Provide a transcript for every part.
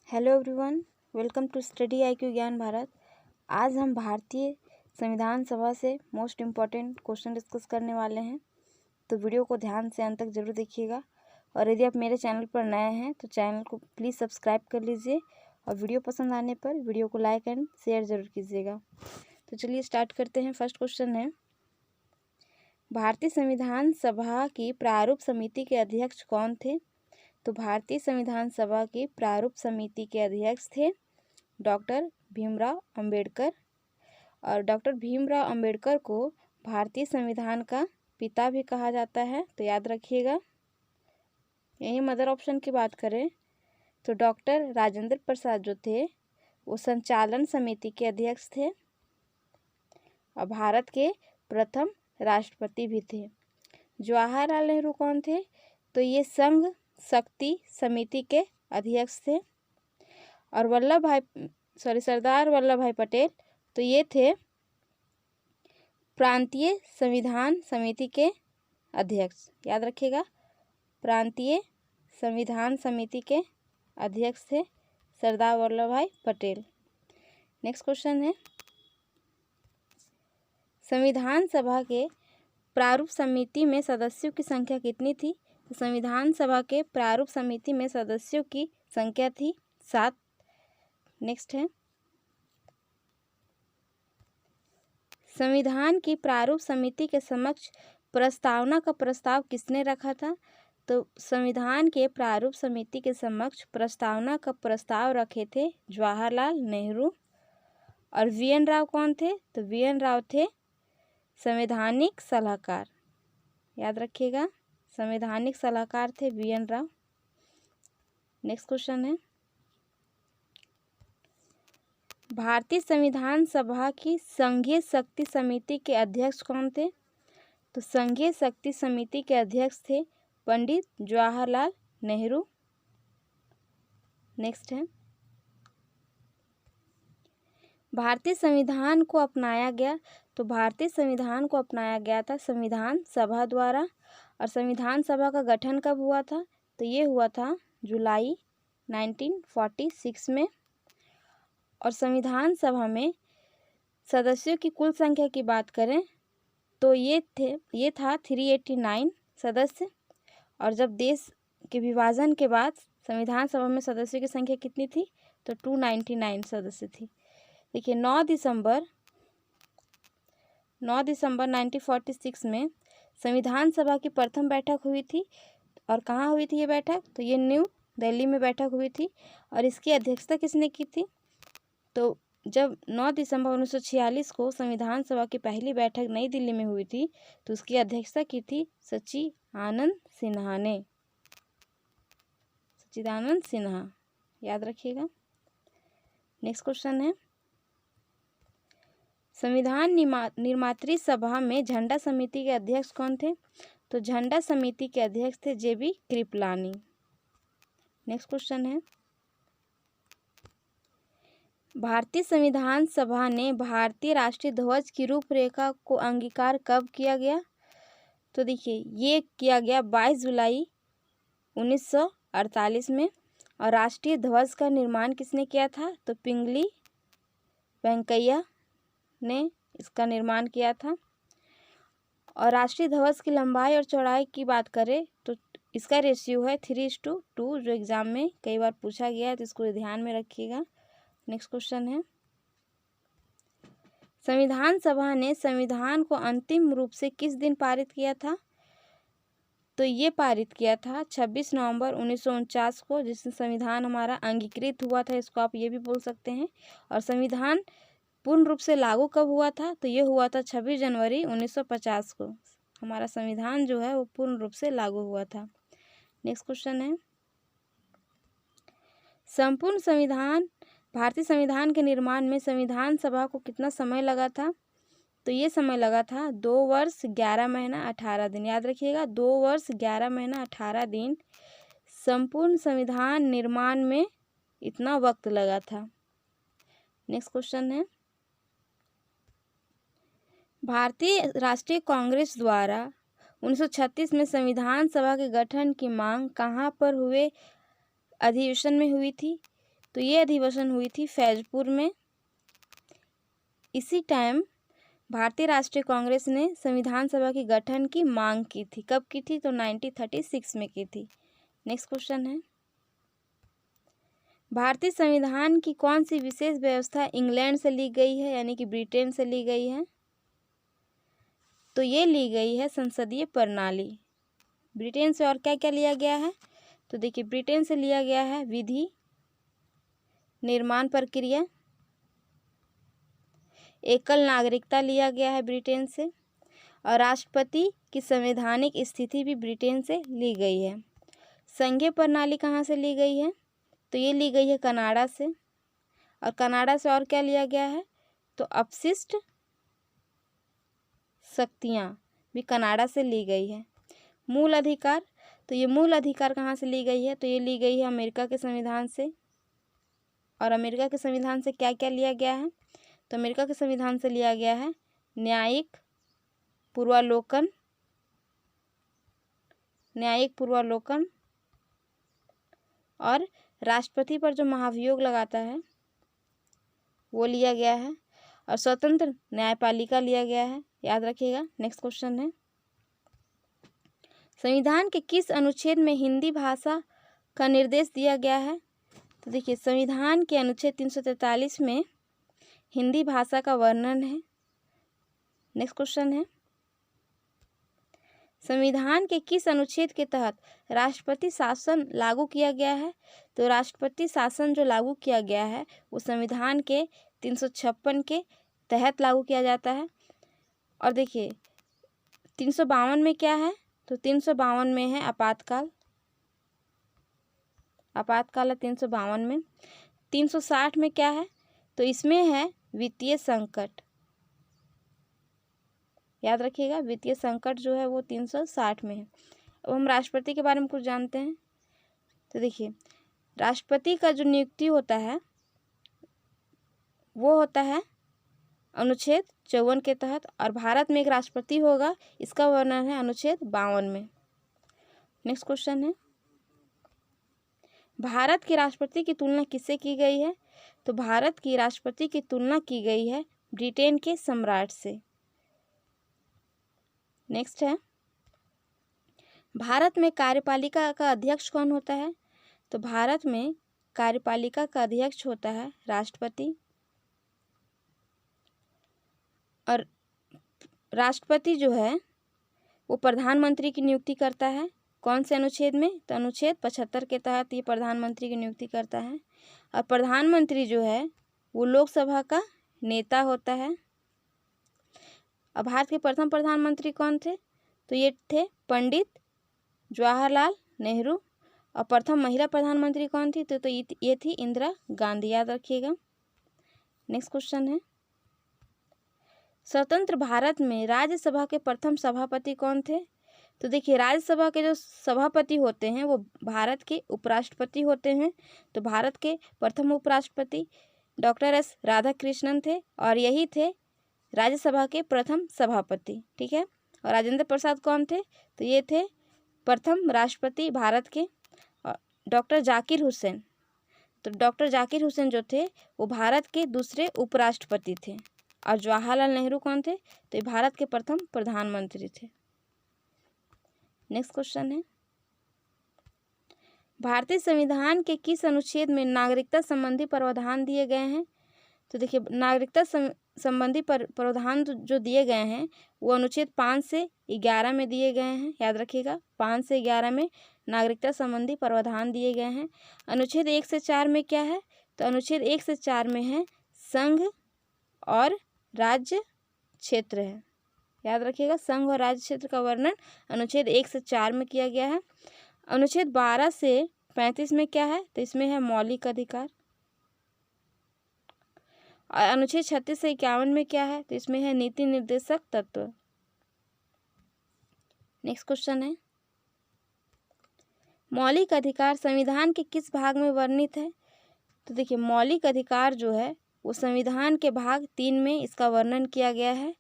Hello everyone, welcome to study IQ Gyan Bharat. आज हम भारतीय संविधान सभा से मोस्ट इम्पॉर्टेंट क्वेश्चन डिस्कस करने वाले हैं, तो वीडियो को ध्यान से अंत तक जरूर देखिएगा। और यदि आप मेरे चैनल पर नए हैं तो चैनल को प्लीज़ सब्सक्राइब कर लीजिए और वीडियो पसंद आने पर वीडियो को लाइक एंड शेयर ज़रूर कीजिएगा। तो चलिए स्टार्ट करते हैं। फर्स्ट क्वेश्चन है, भारतीय संविधान सभा की प्रारूप समिति के अध्यक्ष कौन थे? तो भारतीय संविधान सभा की प्रारूप समिति के अध्यक्ष थे डॉक्टर भीमराव अंबेडकर। और डॉक्टर भीमराव अंबेडकर को भारतीय संविधान का पिता भी कहा जाता है, तो याद रखिएगा। यही मदर ऑप्शन की बात करें तो डॉक्टर राजेंद्र प्रसाद जो थे वो संचालन समिति के अध्यक्ष थे और भारत के प्रथम राष्ट्रपति भी थे। जवाहरलाल नेहरू कौन थे? तो ये संघ शक्ति समिति के अध्यक्ष थे। और सरदार वल्लभ भाई पटेल तो ये थे प्रांतीय संविधान समिति के अध्यक्ष। याद रखिएगा, प्रांतीय संविधान समिति के अध्यक्ष थे सरदार वल्लभ भाई पटेल। नेक्स्ट क्वेश्चन है, संविधान सभा के प्रारूप समिति में सदस्यों की संख्या कितनी थी? तो संविधान सभा के प्रारूप समिति में सदस्यों की संख्या थी 7। नेक्स्ट है, संविधान की प्रारूप समिति के समक्ष प्रस्तावना का प्रस्ताव किसने रखा था? तो संविधान के प्रारूप समिति के समक्ष प्रस्तावना का प्रस्ताव रखे थे जवाहरलाल नेहरू। और VN राव कौन थे? तो VN राव थे संवैधानिक सलाहकार। याद रखिएगा, संवैधानिक सलाहकार थे VN राव। नेक्स्ट क्वेश्चन है, भारतीय संविधान सभा की संघीय शक्ति समिति के अध्यक्ष कौन थे? तो संघीय शक्ति समिति के अध्यक्ष थे पंडित जवाहरलाल नेहरू। नेक्स्ट है, भारतीय संविधान को अपनाया गया। तो भारतीय संविधान को अपनाया गया था संविधान सभा द्वारा। और संविधान सभा का गठन कब हुआ था? तो ये हुआ था जुलाई 1946 में। और संविधान सभा में सदस्यों की कुल संख्या की बात करें तो ये था 389 सदस्य। और जब देश के विभाजन के बाद संविधान सभा में सदस्यों की संख्या कितनी थी? तो 299 सदस्य थी। देखिए, 9 दिसंबर 1946 में संविधान सभा की प्रथम बैठक हुई थी। और कहाँ हुई थी ये बैठक? तो ये न्यू दिल्ली में बैठक हुई थी। और इसकी अध्यक्षता किसने की थी? तो जब 9 दिसंबर 1946 को संविधान सभा की पहली बैठक नई दिल्ली में हुई थी तो उसकी अध्यक्षता की थी सच्चिदानंद सिन्हा ने। सच्चिदानंद सिन्हा, याद रखिएगा। नेक्स्ट क्वेश्चन है, संविधान निर्मात्री सभा में झंडा समिति के अध्यक्ष कौन थे? तो झंडा समिति के अध्यक्ष थे JB कृपलानी। नेक्स्ट क्वेश्चन है, भारतीय संविधान सभा ने भारतीय राष्ट्रीय ध्वज की रूपरेखा को अंगीकार कब किया गया? तो देखिए, ये किया गया 22 जुलाई 1948 में। और राष्ट्रीय ध्वज का निर्माण किसने किया था? तो पिंगली वेंकैया ने इसका निर्माण किया था। और राष्ट्रीय ध्वज की लंबाई और चौड़ाई की बात करें तो इसका रेशियो है 3:2, जो एग्जाम में कई बार पूछा गया है, तो इसको ध्यान में रखिएगा। नेक्स्ट क्वेश्चन है, संविधान सभा ने संविधान को अंतिम रूप से किस दिन पारित किया था? तो ये पारित किया था 26 नवंबर 1949 को, जिससे संविधान हमारा अंगीकृत हुआ था, इसको आप ये भी बोल सकते हैं। और संविधान पूर्ण रूप से लागू कब हुआ था? तो ये हुआ था 26 जनवरी 1950 को। हमारा संविधान जो है वो पूर्ण रूप से लागू हुआ था। नेक्स्ट क्वेश्चन है, संपूर्ण संविधान भारतीय संविधान के निर्माण में संविधान सभा को कितना समय लगा था? तो ये समय लगा था 2 वर्ष 11 महीना 18 दिन। याद रखिएगा, 2 वर्ष 11 महीना 18 दिन संपूर्ण संविधान निर्माण में इतना वक्त लगा था। नेक्स्ट क्वेश्चन है, भारतीय राष्ट्रीय कांग्रेस द्वारा 1936 में संविधान सभा के गठन की मांग कहाँ पर हुए अधिवेशन में हुई थी? तो ये अधिवेशन हुई थी फैजपुर में। इसी टाइम भारतीय राष्ट्रीय कांग्रेस ने संविधान सभा के गठन की मांग की थी। कब की थी? तो 1936 में की थी। नेक्स्ट क्वेश्चन है, भारतीय संविधान की कौन सी विशेष व्यवस्था इंग्लैंड से ली गई है, यानी कि ब्रिटेन से ली गई है? तो ये ली गई है संसदीय प्रणाली। ब्रिटेन से और क्या क्या लिया गया है? तो देखिए, ब्रिटेन से लिया गया है विधि, निर्माण प्रक्रिया, एकल नागरिकता लिया गया है ब्रिटेन से, और राष्ट्रपति की संवैधानिक स्थिति भी ब्रिटेन से ली गई है। संघीय प्रणाली कहाँ से ली गई है? तो ये ली गई है कनाडा से। और कनाडा से और क्या लिया गया है? तो अपशिष्ट शक्तियाँ भी कनाडा से ली गई है। मूल अधिकार, तो ये मूल अधिकार कहाँ से ली गई है? तो ये ली गई है अमेरिका के संविधान से। और अमेरिका के संविधान से क्या क्या लिया गया है? तो अमेरिका के संविधान से लिया गया है न्यायिक पूर्वावलोकन और राष्ट्रपति पर जो महाभियोग लगाता है वो लिया गया है, और स्वतंत्र न्यायपालिका लिया गया है। याद रखिएगा। नेक्स्ट क्वेश्चन है, संविधान के किस अनुच्छेद में हिंदी भाषा का निर्देश दिया गया है? तो देखिए, संविधान के अनुच्छेद 343 में हिंदी भाषा का वर्णन है। नेक्स्ट क्वेश्चन है, संविधान के किस अनुच्छेद के तहत राष्ट्रपति शासन लागू किया गया है? तो राष्ट्रपति शासन जो लागू किया गया है वो संविधान के 356 के तहत लागू किया जाता है। और देखिए, 352 में क्या है? तो 352 में है आपातकाल है 352 में। 360 में क्या है? तो इसमें है वित्तीय संकट। याद रखिएगा, वित्तीय संकट जो है वो 360 में है। अब हम राष्ट्रपति के बारे में कुछ जानते हैं। तो देखिए, राष्ट्रपति का जो नियुक्ति होता है वो होता है अनुच्छेद 54 के तहत, और भारत में एक राष्ट्रपति होगा, इसका वर्णन है अनुच्छेद 52 में। नेक्स्ट क्वेश्चन है, भारत के राष्ट्रपति की तुलना किससे की गई है? तो भारत की राष्ट्रपति की तुलना की गई है ब्रिटेन के सम्राट से। नेक्स्ट है, भारत में कार्यपालिका का अध्यक्ष कौन होता है? तो भारत में कार्यपालिका का अध्यक्ष होता है राष्ट्रपति। और राष्ट्रपति जो है वो प्रधानमंत्री की नियुक्ति करता है। कौन से अनुच्छेद में? तो अनुच्छेद 75 के तहत ये प्रधानमंत्री की नियुक्ति करता है। और प्रधानमंत्री जो है वो लोकसभा का नेता होता है। अब भारत के प्रथम प्रधानमंत्री कौन थे? तो ये थे पंडित जवाहरलाल नेहरू। और प्रथम महिला प्रधानमंत्री कौन थी? तो ये थी इंदिरा गांधी। याद रखिएगा। नेक्स्ट क्वेश्चन है, स्वतंत्र भारत में राज्यसभा के प्रथम सभापति कौन थे? तो देखिए, राज्यसभा के जो सभापति होते हैं वो भारत के उपराष्ट्रपति होते हैं। तो भारत के प्रथम उपराष्ट्रपति डॉक्टर एस राधाकृष्णन थे, और यही थे राज्यसभा के प्रथम सभापति। ठीक है। और राजेंद्र प्रसाद कौन थे? तो ये थे प्रथम राष्ट्रपति भारत के। डॉक्टर जाकिर हुसैन, तो डॉक्टर जाकिर हुसैन जो थे वो भारत के दूसरे उपराष्ट्रपति थे। और जवाहरलाल नेहरू कौन थे? तो ये भारत के प्रथम प्रधानमंत्री थे। नेक्स्ट क्वेश्चन है, भारतीय संविधान के किस अनुच्छेद में नागरिकता संबंधी प्रावधान दिए गए हैं? तो देखिए, नागरिकता संबंधी प्रावधान जो दिए गए हैं वो अनुच्छेद 5 से 11 में दिए गए हैं। याद रखिएगा, 5 से 11 में नागरिकता संबंधी प्रावधान दिए गए हैं। अनुच्छेद 1 से 4 में क्या है? तो अनुच्छेद 1 से 4 में है संघ और राज्य क्षेत्र है। याद रखिएगा, संघ और राज्य क्षेत्र का वर्णन अनुच्छेद 1 से 4 में किया गया है। अनुच्छेद 12 से 35 में क्या है? तो इसमें है मौलिक अधिकार। और अनुच्छेद 36 से 51 में क्या है? तो इसमें है नीति निर्देशक तत्व। नेक्स्ट क्वेश्चन है, मौलिक अधिकार संविधान के किस भाग में वर्णित है? तो देखिए, मौलिक अधिकार जो है वो संविधान के भाग 3 में इसका वर्णन किया गया है।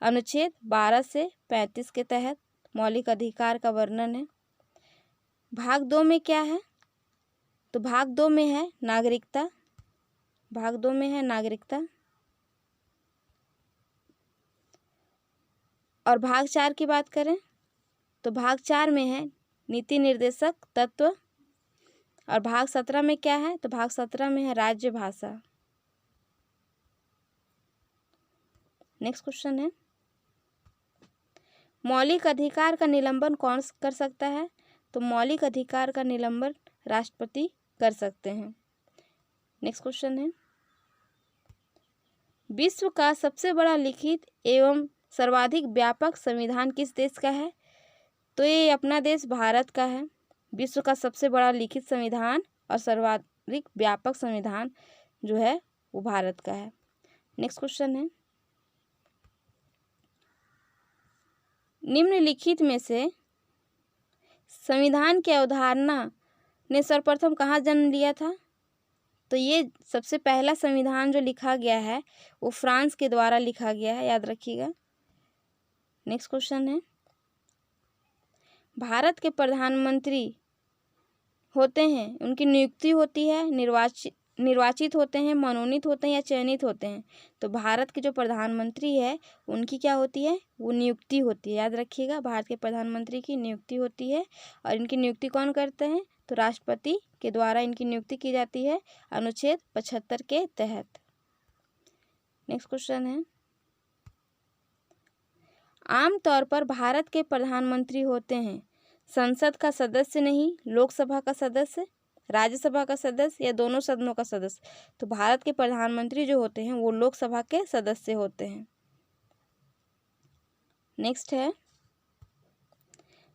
अनुच्छेद 12 से 35 के तहत मौलिक अधिकार का वर्णन है। भाग 2 में क्या है? तो भाग 2 में है नागरिकता। भाग 2 में है नागरिकता, और भाग 4 की बात करें तो भाग 4 में है नीति निर्देशक तत्व, और भाग 17 में क्या है, तो भाग 17 में है राज्य भाषा। नेक्स्ट क्वेश्चन है, मौलिक अधिकार का निलंबन कौन कर सकता है, तो मौलिक अधिकार का निलंबन राष्ट्रपति कर सकते हैं। नेक्स्ट क्वेश्चन है, विश्व का सबसे बड़ा लिखित एवं सर्वाधिक व्यापक संविधान किस देश का है, तो ये अपना देश भारत का है। विश्व का सबसे बड़ा लिखित संविधान और सर्वाधिक व्यापक संविधान जो है वो भारत का है। नेक्स्ट क्वेश्चन है, निम्नलिखित में से संविधान की अवधारणा ने सर्वप्रथम कहाँ जन्म लिया था, तो ये सबसे पहला संविधान जो लिखा गया है वो फ्रांस के द्वारा लिखा गया है, याद रखिएगा। नेक्स्ट क्वेश्चन है, भारत के प्रधानमंत्री होते हैं, उनकी नियुक्ति होती है, निर्वाचित होते हैं, मनोनीत होते हैं या चयनित होते हैं, तो भारत के जो प्रधानमंत्री है उनकी क्या होती है, वो नियुक्ति होती है, याद रखिएगा। भारत के प्रधानमंत्री की नियुक्ति होती है, और इनकी नियुक्ति कौन करते हैं, तो राष्ट्रपति के द्वारा इनकी नियुक्ति की जाती है अनुच्छेद 75 के तहत। नेक्स्ट क्वेश्चन है, आमतौर पर भारत के प्रधानमंत्री होते हैं संसद का सदस्य नहीं, लोकसभा का सदस्य, राज्यसभा का सदस्य या दोनों सदनों का सदस्य, तो भारत के प्रधानमंत्री जो होते हैं वो लोकसभा के सदस्य होते हैं। नेक्स्ट है,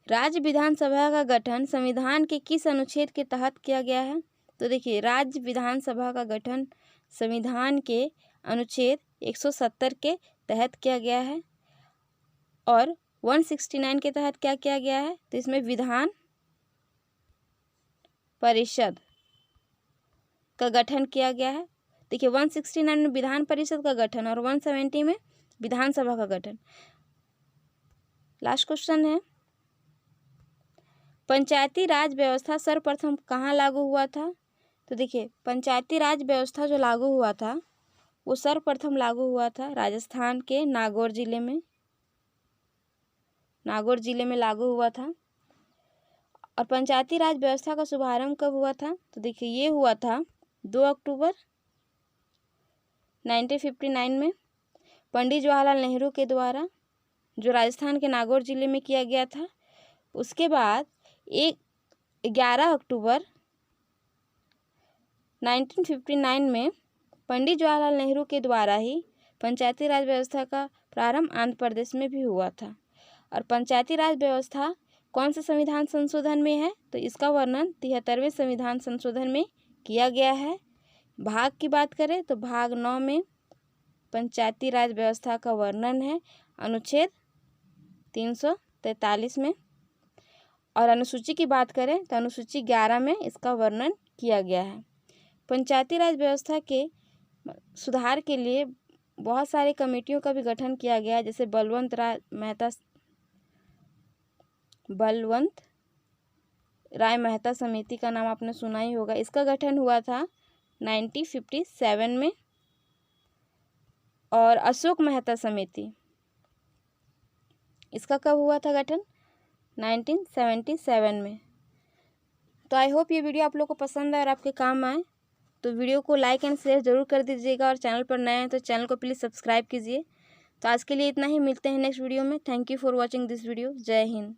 राज्य विधानसभा का गठन संविधान के किस अनुच्छेद के तहत किया गया है, तो देखिए राज्य विधानसभा का गठन संविधान के अनुच्छेद 170 के तहत किया गया है, और 169 के तहत क्या किया गया है, तो इसमें विधान परिषद का गठन किया गया है। देखिए 169 में विधान परिषद का गठन और 170 में विधानसभा का गठन। लास्ट क्वेश्चन है, पंचायती राज व्यवस्था सर्वप्रथम कहाँ लागू हुआ था, तो देखिए पंचायती राज व्यवस्था जो लागू हुआ था वो सर्वप्रथम लागू हुआ था राजस्थान के नागौर जिले में, नागौर जिले में लागू हुआ था। और पंचायती राज व्यवस्था का शुभारंभ कब हुआ था, तो देखिए ये हुआ था 2 अक्टूबर 1959 में पंडित जवाहरलाल नेहरू के द्वारा, जो राजस्थान के नागौर जिले में किया गया था। उसके बाद 11 अक्टूबर 1959 में पंडित जवाहरलाल नेहरू के द्वारा ही पंचायती राज व्यवस्था का प्रारंभ आंध्र प्रदेश में भी हुआ था। और पंचायती राज व्यवस्था कौन से संविधान संशोधन में है, तो इसका वर्णन 73वें संविधान संशोधन में किया गया है। भाग की बात करें तो भाग 9 में पंचायती राज व्यवस्था का वर्णन है अनुच्छेद 343 में, और अनुसूची की बात करें तो अनुसूची 11 में इसका वर्णन किया गया है। पंचायती राज व्यवस्था के सुधार के लिए बहुत सारे कमेटियों का भी गठन किया गया है, जैसे बलवंत राय मेहता समिति का नाम आपने सुना ही होगा। इसका गठन हुआ था 1957 में। और अशोक मेहता समिति, इसका कब हुआ था गठन, 1977 में। तो आई होप ये वीडियो आप लोग को पसंद आए और आपके काम आए, तो वीडियो को लाइक एंड शेयर ज़रूर कर दीजिएगा, और चैनल पर नए हैं तो चैनल को प्लीज़ सब्सक्राइब कीजिए। तो आज के लिए इतना ही, मिलते हैं नेक्स्ट वीडियो में। Thank you for watching this video. जय हिंद।